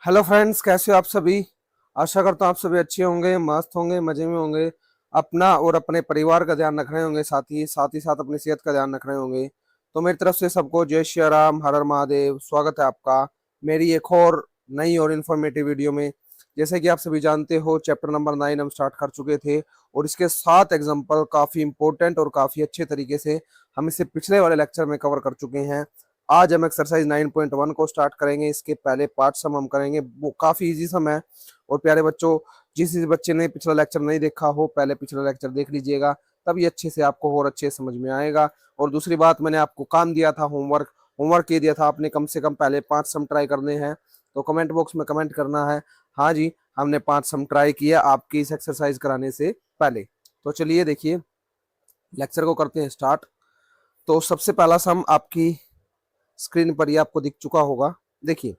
Hello friends, कैसे हो आप सभी। आशा करता हूँ आप सभी अच्छे होंगे, मस्त होंगे, मजे में होंगे। अपना और अपने परिवार का ध्यान रख रहे होंगे, साथ ही साथ अपनी सेहत का ध्यान रख रहे होंगे। तो मेरी तरफ से सबको जय श्री राम, हर हर महादेव। स्वागत है आपका मेरी एक और नई और इन्फॉर्मेटिव वीडियो में। जैसे कि आप सभी जानते हो, चैप्टर नंबर 9 हम स्टार्ट कर चुके थे और इसके 7 एग्जाम्पल काफी इंपॉर्टेंट और काफी अच्छे तरीके से हम इसे पिछले वाले लेक्चर में कवर कर चुके हैं। आज हम एक्सरसाइज 9.1 को स्टार्ट करेंगे। इसके पहले 5 सम हम करेंगे, वो काफी इजी सम है। और प्यारे बच्चों, जिस बच्चे ने पिछला लेक्चर नहीं देखा हो, पहले पिछला लेक्चर देख लीजिएगा, तभी अच्छे से आपको और अच्छे समझ में आएगा। और दूसरी बात, मैंने आपको काम दिया था, होमवर्क होमवर्क ये दिया था आपने, कम से कम पहले 5 सम ट्राई करने हैं। तो कमेंट बॉक्स में कमेंट करना है, हाँ जी हमने 5 सम ट्राई किया आपकी इस एक्सरसाइज कराने से पहले। तो चलिए देखिए, लेक्चर को करते हैं स्टार्ट। तो सबसे पहला सम आपकी स्क्रीन पर ही आपको दिख चुका होगा। देखिए,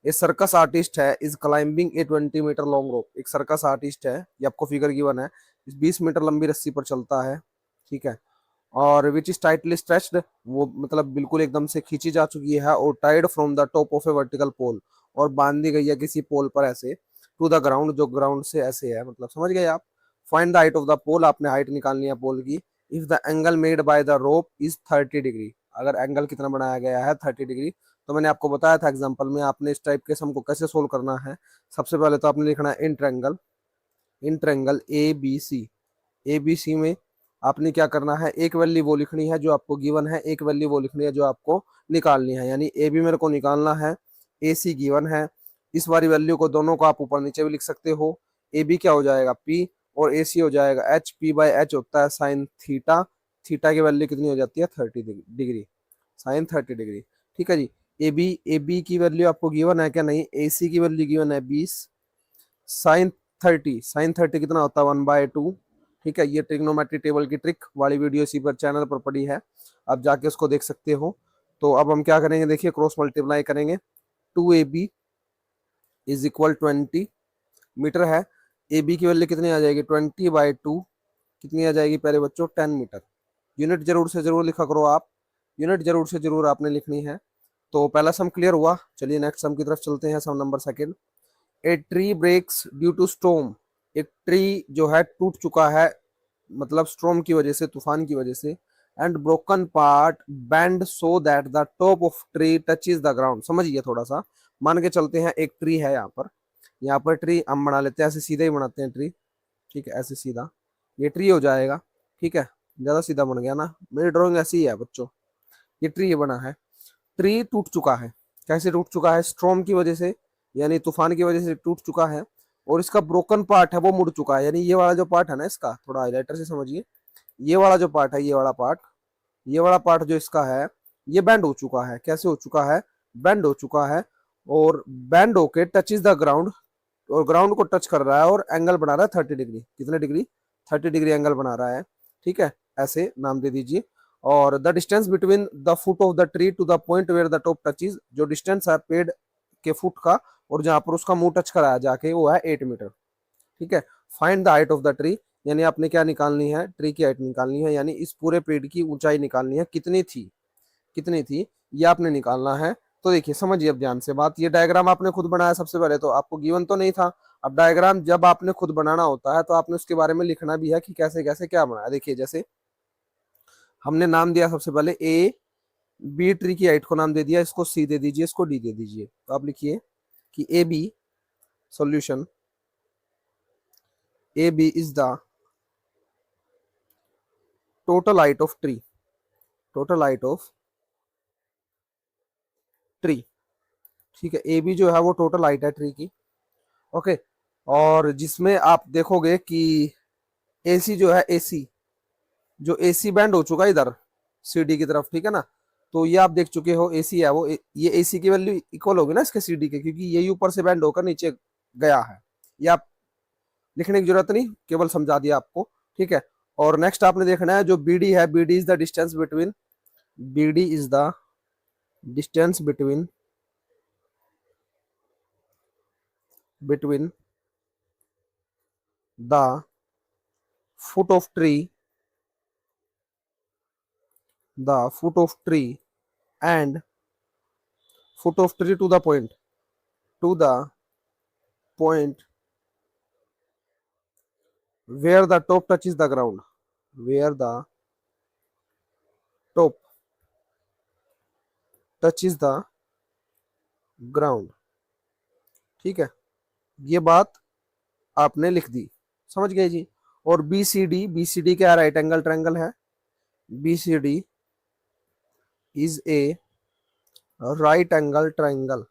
ये सर्कस आर्टिस्ट है, is climbing a 20 metre long rope. एक सर्कस आर्टिस्ट है, ये आपको फिगर गिवन है, 20 मीटर लंबी रस्सी पर चलता है, ठीक है। और विच इज टाइटली स्ट्रेच्ड, वो मतलब बिल्कुल एकदम से खींची जा चुकी है, और tied from the top of a vertical pole, और बांधी गई है किसी पोल पर ऐसे, टू द ग्राउंड, जो ग्राउंड से ऐसे है, मतलब समझ गए आप। Find the height of the pole, आपने हाइट निकालनी है पोल की। If the angle made by the rope is 30 degree, अगर एंगल कितना बनाया गया है 30 डिग्री। तो मैंने आपको बताया था एग्जाम्पल में, आपने इस टाइप के सम को कैसे सोल्व करना है। सबसे पहले तो आपने लिखना है इन ट्रैंगल ए बी सी में आपने क्या करना है, एक वैल्यू वो लिखनी है जो आपको गिवन है, एक वैल्यू वो लिखनी है जो आपको निकालनी है। यानी ए बी मेरे को निकालना है, ए सी गिवन है। इस वाली वैल्यू को दोनों को आप ऊपर नीचे भी लिख सकते हो। ए बी क्या हो जाएगा पी, और ए सी हो जाएगा एच। पी बाई एच होता है साइन थीटा। थीटा की वैल्यू कितनी हो जाती है 30 डिग्री, साइन 30 डिग्री, ठीक है जी। ए बी की वैल्यू आपको गिवन है क्या, नहीं। ए सी की वैल्यू गिवन है 20, साइन 30 कितना होता है 1/2, ठीक है। ये ट्रिग्नोमेट्री टेबल की ट्रिक वाली वीडियो इसी पर चैनल पर पड़ी है, आप जाके उसको देख सकते हो। तो अब हम क्या करेंगे, देखिए क्रॉस मल्टीप्लाई करेंगे। 2ab = 20 मीटर है। ए बी की वैल्यू कितनी आ जाएगी 20/2, कितनी आ जाएगी प्यारे बच्चों 10 मीटर। यूनिट जरूर से जरूर लिखा करो आप, यूनिट जरूर से जरूर आपने लिखनी है। तो पहला सम क्लियर हुआ, चलिए नेक्स्ट सम की तरफ चलते हैं। Sum number second, a tree breaks due to storm. एक ट्री जो है टूट चुका है, मतलब स्टॉर्म की वजह से, तूफान की वजह से। And broken part bend so that the top of tree touches the ground. समझिए थोड़ा सा, मान के चलते हैं एक ट्री है यहाँ पर ट्री हम बना लेते हैं, ऐसे सीधा ही बनाते हैं ट्री, ठीक है, ऐसे सीधा ये ट्री हो जाएगा, ठीक है। ज्यादा सीधा बन गया ना, मेरी ड्राइंग ऐसी ही है बच्चों। ये ट्री बना है, ट्री टूट चुका है। कैसे टूट चुका है, स्ट्रॉम की वजह से, यानी तूफान की वजह से टूट चुका है। और इसका ब्रोकन पार्ट है वो मुड़ चुका है, यानी ये वाला जो पार्ट है ना इसका, थोड़ा हाईलाइटर से समझिए। ये वाला जो पार्ट है, ये वाला पार्ट जो इसका है, ये बेंड हो चुका है। कैसे हो चुका है, बेंड हो चुका है। और बेंड होके टच इज द ग्राउंड, और ग्राउंड को टच कर रहा है, और एंगल बना रहा है 30 डिग्री। कितने डिग्री 30 डिग्री एंगल बना रहा है, ठीक है। ऐसे नाम दे दीजिए। और the distance between the foot of the tree to the point where the top touches, जो डिस्टेंस है पेड़ के फुट का और जहां पर उसका मुंह टच कराया जाके, वो है 8 मीटर, ठीक है। Find the height of the tree, यानी आपने क्या निकालनी है, ट्री की हाइट निकालनी है, यानी इस पूरे पेड़ की ऊंचाई निकालनी है, कितनी थी ये आपने निकालना है। तो देखिए समझिए अब ध्यान से बात, ये डायग्राम आपने खुद बनाया, सबसे पहले तो आपको गिवन तो नहीं था। अब डायग्राम जब आपने खुद बनाना होता है तो आपने उसके बारे में लिखना भी है कि कैसे कैसे क्या बनाया। देखिए जैसे हमने नाम दिया सबसे पहले ए बी, ट्री की हाइट को नाम दे दिया, इसको सी दे दीजिए, इसको डी दे दीजिए। तो आप लिखिए कि A B solution, A B is the total height of tree, total height of tree, ठीक है। ए बी जो है वो टोटल हाइट है ट्री की, ओके। और जिसमें आप देखोगे कि ए सी जो है, ए सी बैंड हो चुका है इधर सी डी की तरफ, ठीक है ना। तो ये आप देख चुके हो ए सी है वो, ये ए सी की वैल्यू इक्वल होगी ना इसके सी डी के, क्योंकि ये ऊपर से बैंड होकर नीचे गया है। ये आप लिखने की जरूरत नहीं, केवल समझा दिया आपको, ठीक है। और नेक्स्ट आपने देखना है जो बी डी है, B D is the distance between, B D is the distance between the foot of tree, the foot of tree and foot of tree to the point, to the point where the top touches the ground, where the top touches the ground। ठीक है, ये बात आपने लिख दी, समझ गए जी। और B C D, B C D क्या राइट एंगल ट्रायंगल है, B C D is a right angle triangle,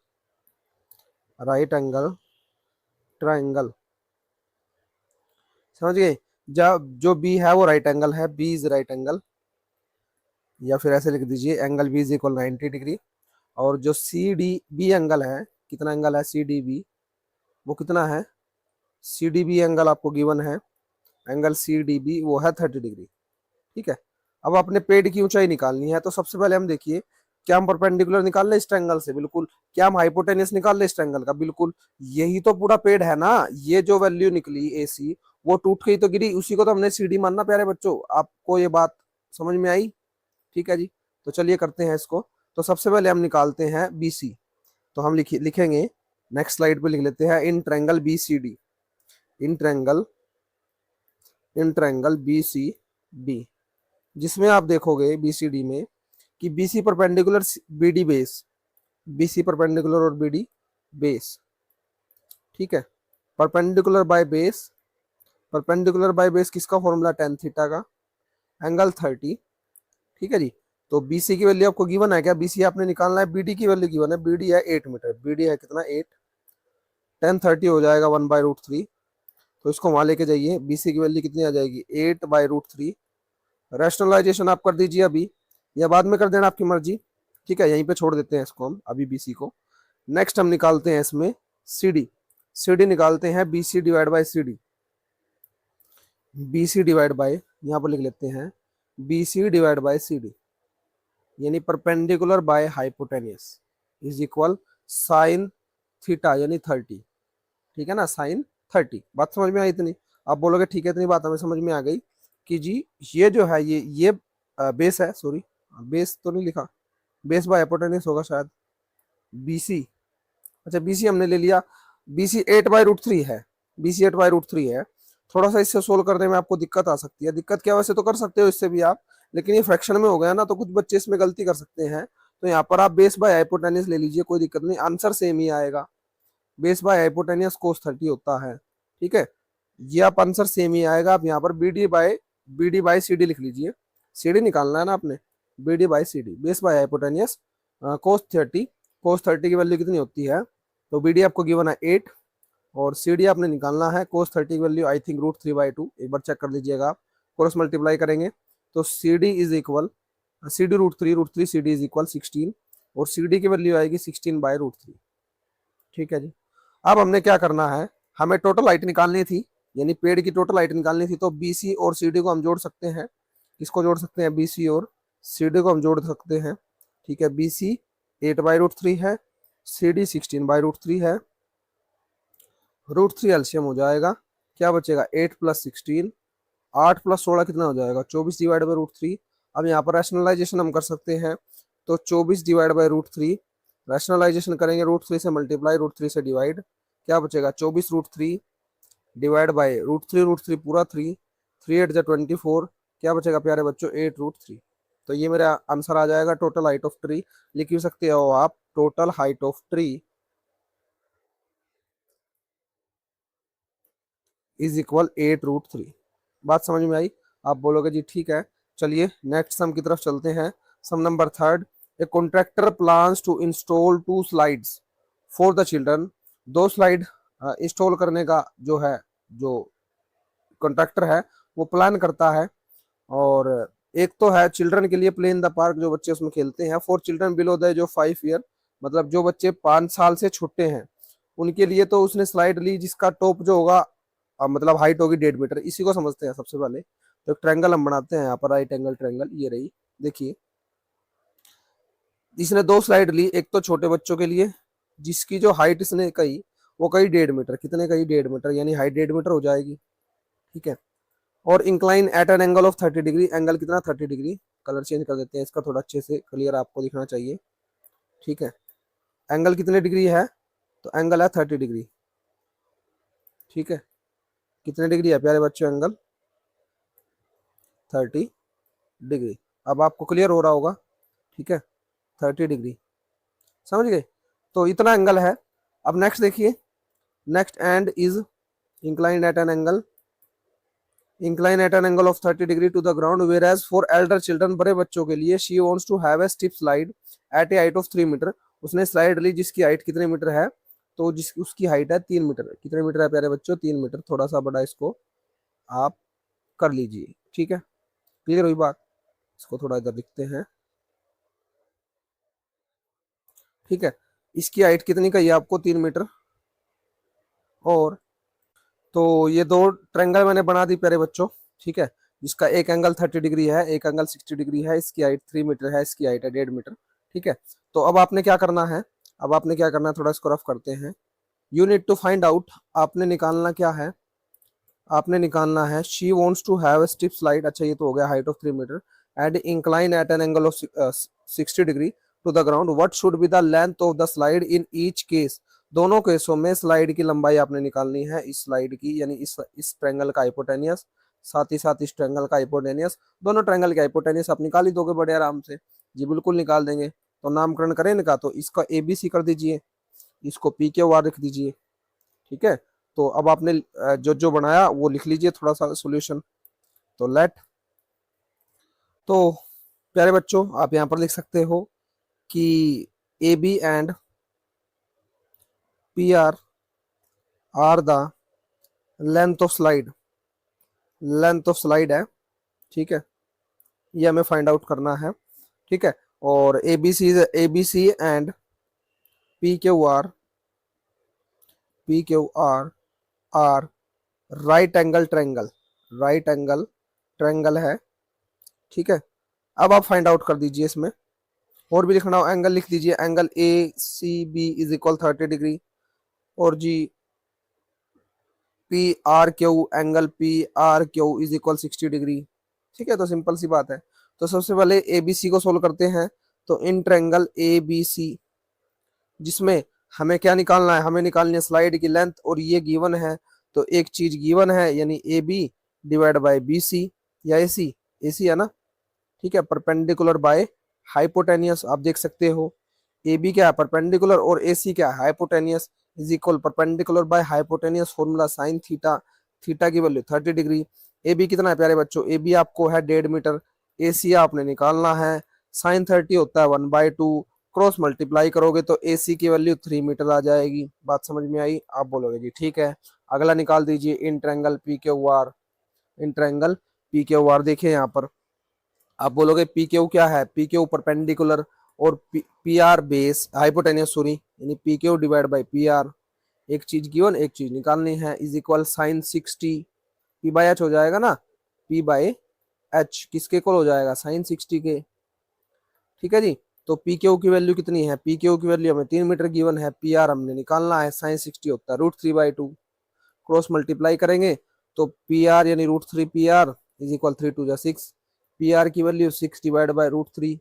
right angle triangle, समझ गए। जब जो बी है वो राइट एंगल है, बी इज राइट एंगल, या फिर ऐसे लिख दीजिए angle B is equal 90 degree. और जो सी डी बी एंगल है, कितना एंगल है सी डी बी, वो कितना है, सी डी बी एंगल आपको गिवन है, एंगल सी डी बी वो है 30 डिग्री। ठीक है, अब अपने पेड़ की ऊंचाई निकालनी है, तो सबसे पहले हम देखिए, क्या हम परपेंडिकुलर निकाल ले इस ट्रायंगल से, बिल्कुल। क्या हम हाइपोटेनियस निकाल ले इस ट्रायंगल का, बिल्कुल। यही तो पूरा पेड़ है ना, ये जो वैल्यू निकली ए सी, वो टूट के ही तो गिरी, उसी को तो हमने सी डी मानना प्यारे बच्चों। आपको ये बात समझ में आई? ठीक है जी, तो चलिए करते हैं इसको। तो सबसे पहले हम निकालते हैं बी सी, तो हम लिखेंगे, नेक्स्ट स्लाइड पे लिख लेते हैं, in triangle B C D, in triangle B C D, जिसमें आप देखोगे बीसीडी में कि BC perpendicular BD base, BC perpendicular और बीडी बेस। ठीक है, perpendicular by base, perpendicular by base किसका फॉर्मूला, टेन थीटा का, एंगल 30। ठीक है जी, तो बीसी की वैल्यू आपको गिवन है क्या, बीसी आपने निकालना है, बीडी की वैल्यू गिवन है, बीडी है 8 मीटर, बीडी है कितना 8, टेन 30 हो जाएगा 1/√3। तो इसको वहां लेके जाइए, बीसी की वैल्यू कितनी आ जाएगी 8/√3। रैशनलाइजेशन आप कर दीजिए अभी, या बाद में कर देना, आपकी मर्जी। ठीक है, यहीं पे छोड़ देते हैं इसको हम अभी बीसी को। नेक्स्ट हम निकालते हैं इसमें सीडी, सीडी निकालते हैं BC divide by CD, BC divide by, यहाँ पर लिख लेते हैं बीसी डिवाइड बाय सीडी, यानी perpendicular by hypotenuse is equal sine theta यानी 30। ठीक है ना, साइन 30। बात समझ में आई इतनी? आप बोलोगे ठीक है, इतनी बात हमें समझ में आ गई कि जी ये जो है ये बेस है, सॉरी बेस तो नहीं लिखा, बेस बाय हाइपोटेनियस होगा शायद, बीसी। अच्छा बीसी हमने ले लिया, बीसी 8/√3 है, बीसी 8/√3 है। थोड़ा सा इससे सोल्व करने में आपको दिक्कत आ सकती है, दिक्कत क्या, वैसे तो कर सकते हो इससे भी आप, लेकिन ये फ्रैक्शन में हो गया ना, तो कुछ बच्चे इसमें गलती कर सकते हैं। तो यहाँ पर आप बेस बाय हाइपोटेनियस ले लीजिए, कोई दिक्कत नहीं, आंसर सेम ही आएगा। बेस बाय हाइपोटेनियस cos 30 होता है। ठीक है, ये आप आंसर सेम ही आएगा। आप यहाँ पर B D by C D लिख लीजिए, सी डी निकालना है ना आपने, B D by C D, base by hypotenuse cos 30, cos 30 की वैल्यू कितनी होती है, तो बी डी आपको गिवन है 8, और सी डी आपने निकालना है cos 30 की वैल्यू आई थिंक √3/2, एक बार चेक कर लीजिएगा आप, क्रॉस मल्टीप्लाई करेंगे तो C D is equal, C D √3 C D is equal 16, और सी डी की वैल्यू आएगी 16/√3। ठीक है जी, अब हमने क्या करना है, हमें टोटल हाइट निकालनी थी, यानी पेड़ की टोटल हाइट निकालनी थी, तो बीसी और सीडी को हम जोड़ सकते हैं। किसको जोड़ सकते हैं, बीसी और सीडी को हम जोड़ सकते हैं। ठीक है, बीसी 8/√3 है, सीडी 16/√3 है, √3 एलसीएम हो जाएगा, क्या बचेगा 8 + 16, 8 + 16 कितना हो जाएगा 24 डिवाइड बाई √3। अब यहाँ पर रैशनलाइजेशन हम कर सकते हैं, तो 24 डिवाइड बाई √3, रैशनलाइजेशन करेंगे √3 से मल्टीप्लाई, √3 से डिवाइड, क्या बचेगा 24√3 डिवाइड बाई √3 पूरा 3, 3 8 24, क्या बचेगा प्यारे बच्चों 8√3। तो ये मेरा आंसर आ जाएगा, टोटल हाइट ऑफ ट्री लिख भी सकते हो आप, total height of tree is equal 8√3। बात समझ में आई? आप बोलोगे जी ठीक है। चलिए नेक्स्ट सम की तरफ चलते हैं। Sum number 3, a contractor plans to install 2 slides for the children. 2 slide install करने का जो है, जो कॉन्ट्रैक्टर है वो प्लान करता है, और एक तो है चिल्ड्रन के लिए प्ले इन द पार्क, जो बच्चे उसमें खेलते हैं, for children below the age of 5 year, मतलब जो बच्चे 5 साल से छोटे हैं उनके लिए, तो उसने स्लाइड ली जिसका टॉप जो होगा मतलब हाइट होगी 1.5 मीटर। इसी को समझते हैं सबसे पहले। तो एक ट्रायंगल हम बनाते हैं यहाँ पर, राइट एंगल ट्रायंगल, ये रही देखिए। इसने 2 स्लाइड ली, एक तो छोटे बच्चों के लिए जिसकी जो हाइट इसने कही वो कही 1.5 मीटर, कितने कही 1.5 मीटर, यानी हाइट 1.5 मीटर हो जाएगी। ठीक है, और incline at an angle of 30 degree, angle कितना 30 डिग्री। कलर चेंज कर देते हैं इसका, थोड़ा अच्छे से क्लियर आपको दिखना चाहिए। ठीक है, एंगल कितने डिग्री है, तो एंगल है 30 डिग्री। ठीक है, कितने डिग्री है प्यारे बच्चों एंगल? 30 डिग्री। अब आपको क्लियर हो रहा होगा, ठीक है, 30 डिग्री, समझ गए? तो इतना एंगल है। अब नेक्स्ट देखिए, next end is inclined at an angle, incline at an angle of 30 degree to the ground, whereas for elder children, बड़े बच्चों के लिए, she wants to have a steep slide at a height of 3 meter, उसने slide ली जिसकी height कितने metre है? तो जिस उसकी हाइट है 3 मीटर। कितने मीटर है प्यारे बच्चों? 3 मीटर। थोड़ा सा बड़ा इसको आप कर लीजिए, ठीक है, क्लियर हुई बात? इसको थोड़ा इधर लिखते हैं, ठीक है। इसकी हाइट कितनी का? ये आपको 3 मीटर। और तो ये दो ट्रायंगल मैंने बना दी प्यारे बच्चों, ठीक है, जिसका एक एंगल 30 डिग्री है, एक एंगल 60 डिग्री है, इसकी हाइट 3 मीटर है, इसकी हाइट है 1.5 मीटर, ठीक है। तो अब आपने क्या करना है? अब आपने क्या करना है, थोड़ा इसको रफ करते हैं। You need to find out, आपने निकालना क्या है? आपने निकालना है she wants to have steep slide, अच्छा ये तो हो गया height of 3 meter, and incline at an angle of 60 degree to the ground, what should be the length of the slide in each case, दोनों केसों में स्लाइड की लंबाई आपने निकालनी है, इस स्लाइड की, यानी इस ट्रायंगल का हाइपोटेनियस, साथ ही साथ इस ट्रायंगल का हाइपोटेनियस, दोनों ट्रायंगल के हाइपोटेनियस आप निकाल ही दोगे बड़े आराम से। जी बिल्कुल निकाल देंगे। तो नामकरण करें इनका, तो इसका ABC कर दीजिए, इसको PQR लिख दीजिए, ठीक है। तो अब आपने जो जो बनाया वो लिख लीजिए थोड़ा सा सॉल्यूशन। तो लेट, तो प्यारे बच्चों आप यहाँ पर लिख सकते हो कि AB and PR are the length of slide, length of slide है, ठीक है, ये हमें फाइंड आउट करना है, ठीक है। और ABC and PQR, PQR are right angle triangle, right angle triangle है, ठीक है। अब आप फाइंड आउट कर दीजिए इसमें, और भी लिखना हो एंगल लिख दीजिए, angle ACB is equal 30 degree, और जी PRQ, angle PRQ is equal 60 degree, ठीक है। तो सिंपल सी बात है। तो सबसे पहले ABC को सोल्व करते हैं। तो इन ट्रायंगल ABC, जिसमें हमें क्या निकालना है? हमें निकालनी है स्लाइड की लेंथ, और ये गिवन है, तो एक चीज गिवन है, यानी AB डिवाइड बाय BC या AC है ना, ठीक है, परपेंडिकुलर बाय हाइपोटेनियस, आप देख सकते हो AB क्या है? परपेंडिकुलर, और AC क्या है? Hypotenuse, is equal perpendicular by hypotenuse, formula sine theta, theta की वैल्यू 30 डिग्री। AB कितना है प्यारे बच्चों? AB आपको है 1.5 मीटर, AC आपने निकालना है, साइन 30 होता है 1/2, क्रॉस मल्टीप्लाई करोगे तो AC की वैल्यू 3 मीटर आ जाएगी। बात समझ में आई? आप बोलोगे जी ठीक है। अगला निकाल दीजिए in triangle PQR, in triangle PQR देखिए यहाँ पर, आप बोलोगे PQ क्या है? PQ परपेंडिकुलर, और PR बेस हाइपोटेनियस, सॉरी, यानी PQ डिवाइड बाय PR, एक चीज गिवन एक चीज निकालनी है, इज इक्वल साइन 60, P/H हो जाएगा ना, P/H किसके इक्वल हो जाएगा? साइन 60 के, ठीक है जी। तो PQ की वैल्यू कितनी है? PQ की वैल्यू हमें 3 मीटर गिवन है, PR हमने निकालना है, साइन 60 होता है √3/2, क्रॉस मल्टीप्लाई करेंगे तो PR यानी √3 PR इज इक्वल 3 2 6, PR की वैल्यू 6 डिवाइड बाय √3,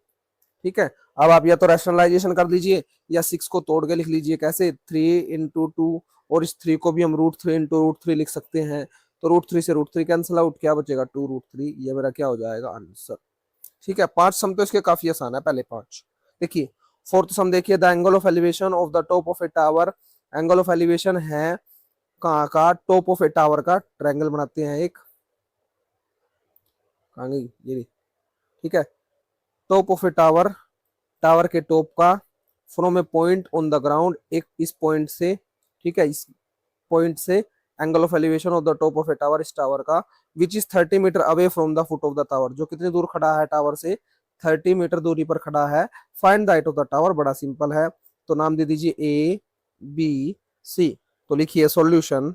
ठीक है। अब आप या तो रैशनलाइजेशन कर लीजिए, या 6 को तोड़ के लिख लीजिए, कैसे? 3 × 2, और इस 3 को भी हम √3 × √3 लिख सकते हैं। तो √3 से √3 कैंसिल आउट, क्या बचेगा? 2√3, ये मेरा क्या हो जाएगा? आंसर, ठीक है। 5 सम तो इसके काफी आसान है, पहले 5 देखिए। फोर्थ सम देखिए, the angle of elevation of the top of A tower, angle of elevation है कहाँ का? टॉप ऑफ ए टावर का। ट्रायंगल बनाते हैं एक, कहाँ गई ये? ठीक है, top of A tower, tower के टॉप का, from A point on the ground, एक इस पॉइंट से, ठीक है, इस पॉइंट से angle of elevation of the top of A tower, इस टावर का, which is 30 metre away from the foot of the tower, जो कितनी दूर खड़ा है टावर से? 30 मीटर दूरी पर खड़ा है। Find the height of the tower, बड़ा सिंपल है, तो नाम दे दीजिए ABC। तो लिखिए सॉल्यूशन,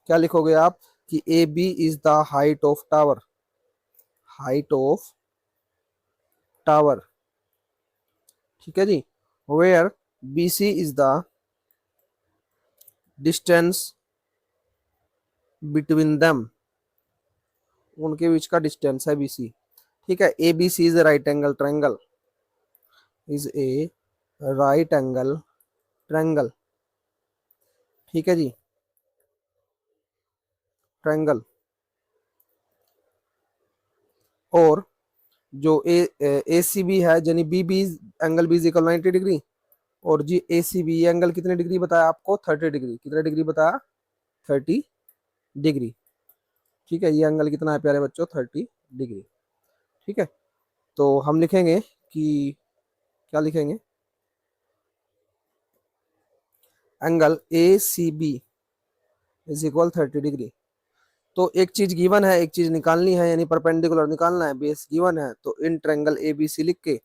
क्या लिखोगे आप? कि AB is the height of tower, height of tower, ठीक है जी, वेयर BC is the distance between them, उनके बीच का डिस्टेंस है BC, ठीक है। ABC is a right angle triangle, is a right angle triangle, ठीक है जी। ट्रायंगल, और जो ए सी बी है यानी B B angle B is equal 90 degree, और जी ए सी बी एंगल कितने डिग्री बताया आपको, 30 डिग्री। कितने डिग्री बताया, 30 डिग्री। ठीक है, ये एंगल कितना है प्यारे बच्चों, 30 डिग्री। ठीक है, तो हम लिखेंगे कि क्या लिखेंगे, angle A C B is equal 30 degree. तो एक चीज गिवन है, एक चीज निकालनी है, यानी परपेंडिकुलर निकालना है, बेस गिवन है, तो इन ट्रायंगल ए बी सी लिख के,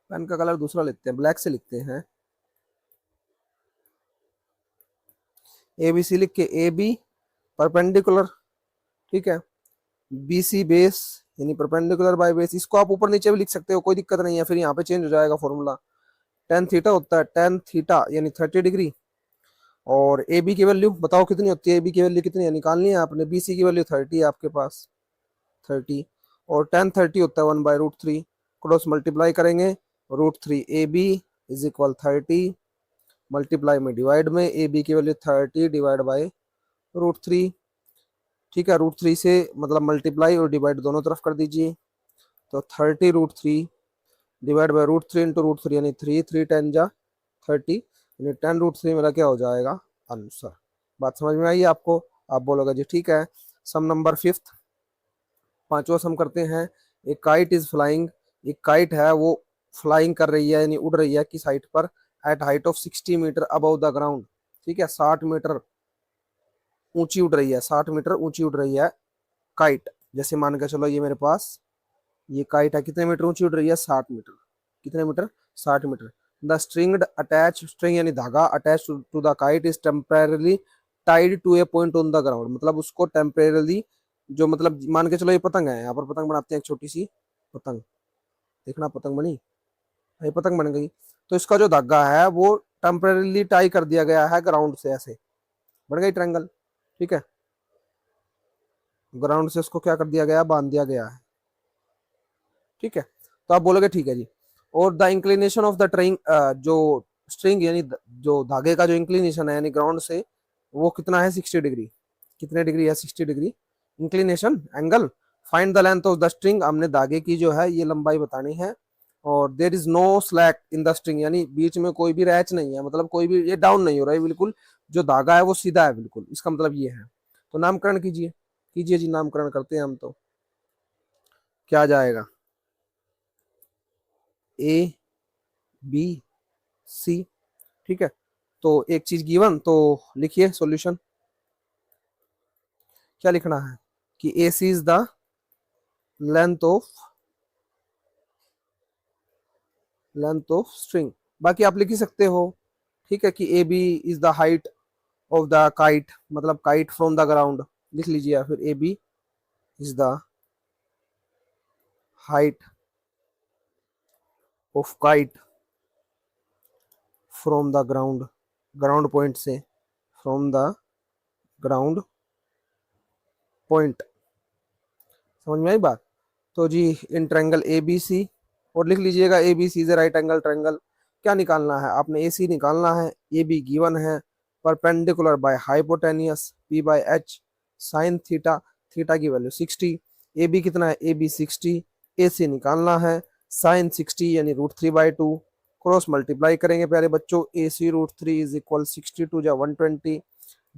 पेन का कलर दूसरा लिखते हैं, ब्लैक से लिखते हैं, ए बी सी लिख के, ए बी परपेंडिकुलर, ठीक है, बी सी बेस यानी परपेंडिकुलर बाय बेस। इसको आप ऊपर नीचे भी लिख सकते हो, कोई दिक्कत नहीं है, फिर यहाँ पे चेंज हो जाएगा फॉर्मूला। टेन थीटा होता है, टेन थीटा यानी 30 डिग्री, और ए बी की वैल्यू बताओ कितनी होती है, ए बी की वैल्यू कितनी है निकालनी है आपने, बी सी की वैल्यू 30 है आपके पास, 30, और टेन 30 होता है 1/√3, क्रॉस मल्टीप्लाई करेंगे, √3 A B is equal 30, multiply में डिवाइड में, ए बी की वैल्यू 30 डिवाइड बाई √3। ठीक है, √3 से मतलब मल्टीप्लाई और डिवाइड दोनों तरफ कर दीजिए, तो 30 √3 डिवाइड बाई √3 इंटू √3 यानी 3, 3 10 जा 30, यानी 10 √3 मेरा क्या हो जाएगा, आंसर। बात समझ में आई आपको, आप बोलोगे जी ठीक है। सम नंबर 5th, पांचवा सम करते हैं। एक काइट इज फ्लाइंग, एक काइट है वो फ्लाइंग कर रही है यानी उड़ रही है किस हाइट पर, at height of 60 metre above the ground. ठीक है, 60 मीटर ऊंची उड़ रही है, 60 मीटर ऊंची उड़ रही है काइट। जैसे मान के चलो ये मेरे पास ये काइट है, कितने मीटर ऊंची उड़ रही है, 60 मीटर। कितने metre, 60 metre. The string attach, string यानी धागा, attach to the kite is temporarily tied to a point on the ground. मतलब उसको टेम्परेरली, जो मतलब मान के चलो ये पतंग है, यहाँ पर पतंग बनाते हैं, एक छोटी सी पतंग, देखना पतंग बनी, ये पतंग बन गई। तो इसका जो धागा है वो टेम्परेरली टाई कर दिया गया है ग्राउंड से, ऐसे बन गई ट्रायंगल। ठीक है, ग्राउंड से उसको क्या कर दिया गया, बांध दिया गया है। ठीक है, तो आप बोलोगे ठीक है जी। और द इंक्लिनेशन ऑफ द ट्रेइंग, जो स्ट्रिंग यानी जो धागे का जो इंक्लिनेशन है यानी ग्राउंड से, वो कितना है, 60 डिग्री। कितने डिग्री है, 60 degree inclination angle. Find the length of the string, हमने धागे की जो है ये लंबाई बतानी है। और there is no slack in the string, यानी बीच में कोई भी रैच नहीं है, मतलब कोई भी ये डाउन नहीं हो रहा है बिल्कुल, जो धागा है वो सीधा है बिल्कुल, इसका मतलब ये है। तो नामकरण कीजिए, कीजिए जी, नामकरण करते हैं हम। तो क्या जाएगा, ए बी सी। ठीक है, तो एक चीज गिवन, तो लिखिए सॉल्यूशन। क्या लिखना है कि A C is the length of string, बाकी आप लिख ही सकते हो। ठीक है, कि A B is the height of the kite, मतलब काइट फ्रॉम द ग्राउंड, लिख लीजिए, या फिर A B is the height of kite from the ground, ground point से, फ्रॉम द ग्राउंड पॉइंट। समझ में आई बात। तो जी इन ट्रायंगल ए बी सी, और लिख लीजिएगा A B C is right angle triangle. क्या निकालना है आपने, ए सी निकालना है, ए बी गिवन है, perpendicular by hypotenuse P by H sine theta, theta की वैल्यू 60, ए बी कितना है, ए बी 60, ए सी निकालना है, साइन 60 यानी √3/2, क्रॉस मल्टीप्लाई करेंगे प्यारे बच्चों, ए सी √3 इज इक्वल 62 जा 120,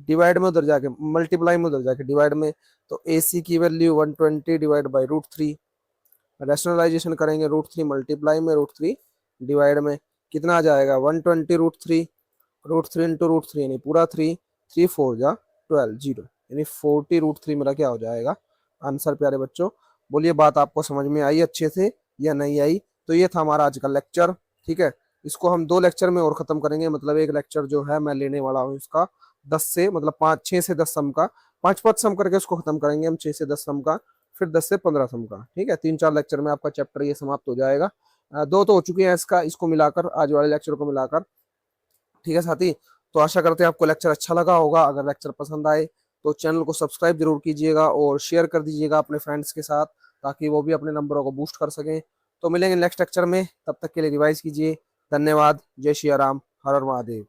डिवाइड में उधर जाके मल्टीप्लाई में उधर जाके डिवाइड में, तो ए सी की वैल्यू 120 डिवाइड बाई √3, रैशनलाइजेशन करेंगे, √3 मल्टीप्लाई में √3 डिवाइड में, कितना आ जाएगा 120 √3 इंटू √3 यानी पूरा 3, 3 4 जा 12 0, यानी 40 √3 मेरा क्या हो जाएगा, आंसर। प्यारे बच्चों बोलिए बात आपको समझ में आई अच्छे से या नहीं आई। तो ये था हमारा आज का लेक्चर। ठीक है, इसको हम 2 लेक्चर में और खत्म करेंगे, मतलब एक लेक्चर जो है मैं लेने वाला हूँ इसका 10 से, मतलब 5 6 से 10 सम का, 5 सम करके उसको खत्म करेंगे हम, 6 से 10 सम का, फिर 10 से 15 सम का। ठीक है, 3 4 लेक्चर में आपका चैप्टर ये समाप्त हो जाएगा। 2 तो हो चुके हैं इसका, इसको मिलाकर, आज वाले लेक्चर को मिलाकर। ठीक है साथी, तो आशा करते हैं आपको लेक्चर अच्छा लगा होगा। अगर लेक्चर पसंद आए तो चैनल को सब्सक्राइब जरूर कीजिएगा और शेयर कर दीजिएगा अपने फ्रेंड्स के साथ, ताकि वो भी अपने नंबरों को बूस्ट कर सकें। तो मिलेंगे नेक्स्ट लेक्चर में, तब तक के लिए रिवाइज कीजिए। धन्यवाद, जय श्री राम, हर हर महादेव।